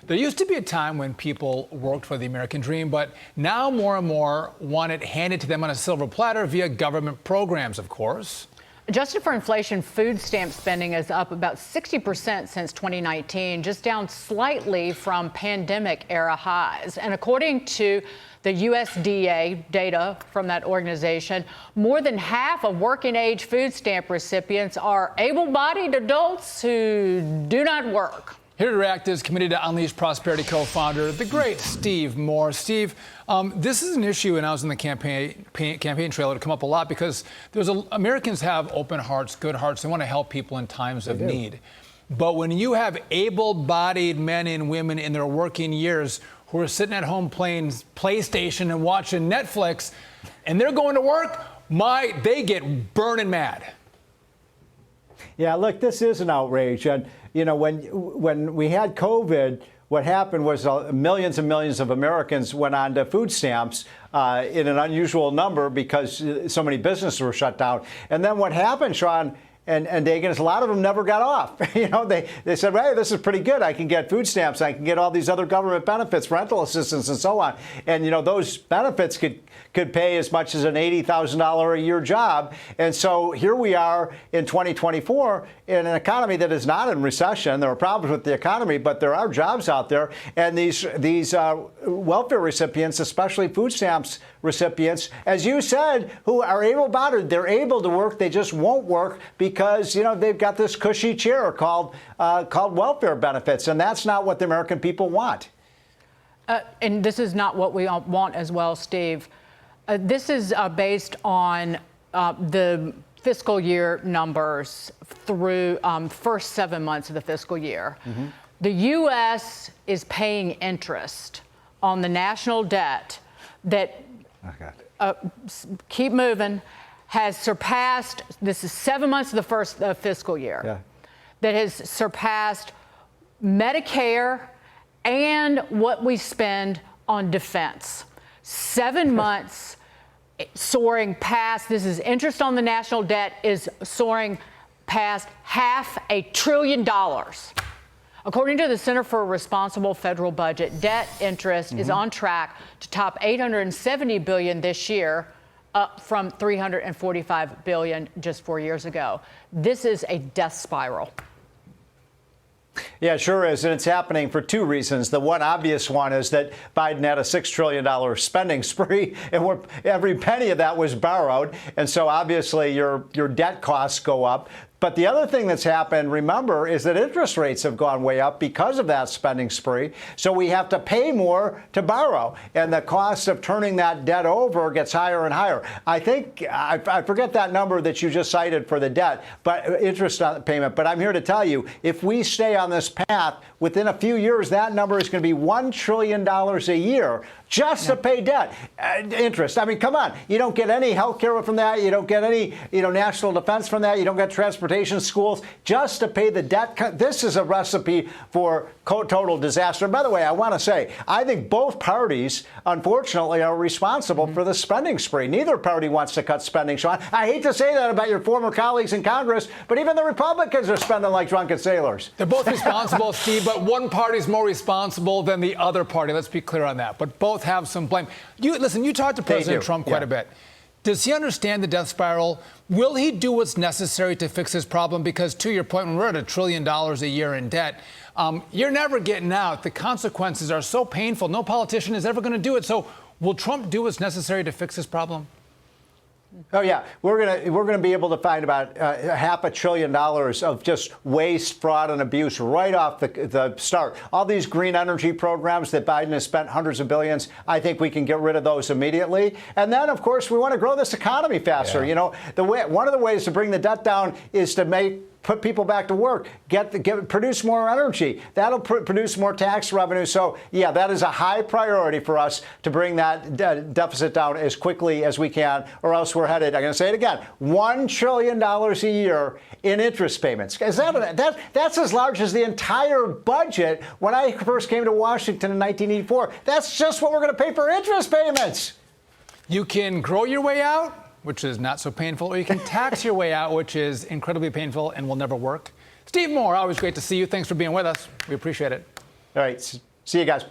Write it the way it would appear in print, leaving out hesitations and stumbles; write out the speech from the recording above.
There used to be a time when people worked for the American dream, but now more and more want it handed to them on a silver platter via government programs, of course. Adjusted for inflation, food stamp spending is up about 60% since 2019, just down slightly from pandemic-era highs. And according to the USDA data from that organization, more than half of working-age food stamp recipients are able-bodied adults who do not work. Here to react is Committee to Unleash Prosperity co-founder, the great Steve Moore. Steve, this is an issue, and I was in the campaign trailer to come up a lot because Americans have open hearts, good hearts. They want to help people in times of need. But when you have able-bodied men and women in their working years who are sitting at home playing PlayStation and watching Netflix, and they're going to work, they get burning mad. Yeah, look, this is an outrage. And, you know, when we had COVID, what happened was millions and millions of Americans went on to food stamps in an unusual number because so many businesses were shut down. And then what happened, Sean and Dagan, is a lot of them never got off. You know, they said, hey, this is pretty good. I can get food stamps. I can get all these other government benefits, rental assistance, and so on. And, you know, those benefits could pay as much as an $80,000 a year job. And so here we are in 2024 in an economy that is not in recession. There are problems with the economy, but there are jobs out there. And these welfare recipients, especially food stamps recipients, as you said, who are able-bodied, they're able to work, they just won't work because, you know, they've got this cushy chair called welfare benefits. And that's not what the American people want. And this is not what we want as well, Steve. This is based on the fiscal year numbers through first 7 months of the fiscal year. Mm-hmm. The U.S. is paying interest on the national debt that, keep moving, has surpassed, this is 7 months of the first fiscal year, that has surpassed Medicare and what we spend on defense. 7 months soaring past, this is interest on the national debt, is soaring past $500 billion. According to the Center for a Responsible Federal Budget, debt interest is on track to top $870 billion this year, up from $345 billion just 4 years ago. This is a death spiral. Yeah, it sure is. And it's happening for two reasons. The one obvious one is that Biden had a $6 trillion spending spree, and every penny of that was borrowed. And so obviously your debt costs go up. But the other thing that's happened, remember, is that interest rates have gone way up because of that spending spree. So we have to pay more to borrow. And the cost of turning that debt over gets higher and higher. I think, I forget that number that you just cited for the debt, but interest on payment. But I'm here to tell you, if we stay on this path, within a few years, that number is going to be $1 trillion a year just to pay debt. Interest. I mean, come on. You don't get any health care from that. You don't get any, national defense from that. You don't get transportation, schools, just to pay the debt. This is a recipe for total disaster. And by the way, I want to say, I think both parties, unfortunately, are responsible for the spending spree. Neither party wants to cut spending, Sean. I hate to say that about your former colleagues in Congress, but even the Republicans are spending like drunken sailors. They're both responsible, Steve, but one party's more responsible than the other party. Let's be clear on that. But both have some blame. Listen, you talked to President Trump quite a bit. Does he understand the death spiral? Will he do what's necessary to fix this problem? Because to your point, when we're at $1 trillion a year in debt, you're never getting out. The consequences are so painful. No politician is ever going to do it. So will Trump do what's necessary to fix this problem? Oh, yeah. We're gonna be able to find about $500 billion of just waste, fraud, and abuse right off the start. All these green energy programs that Biden has spent hundreds of billions, I think we can get rid of those immediately. And then, of course, we want to grow this economy faster. Yeah. One of the ways to bring the debt down is to put people back to work, produce more energy. That'll produce more tax revenue. So, yeah, that is a high priority for us to bring that deficit down as quickly as we can, or else we're headed, I'm going to say it again, $1 trillion a year in interest payments. That's as large as the entire budget when I first came to Washington in 1984. That's just what we're going to pay for interest payments. You can grow your way out, which is not so painful, or you can tax your way out, which is incredibly painful and will never work. Steve Moore, always great to see you. Thanks for being with us. We appreciate it. All right. See you guys.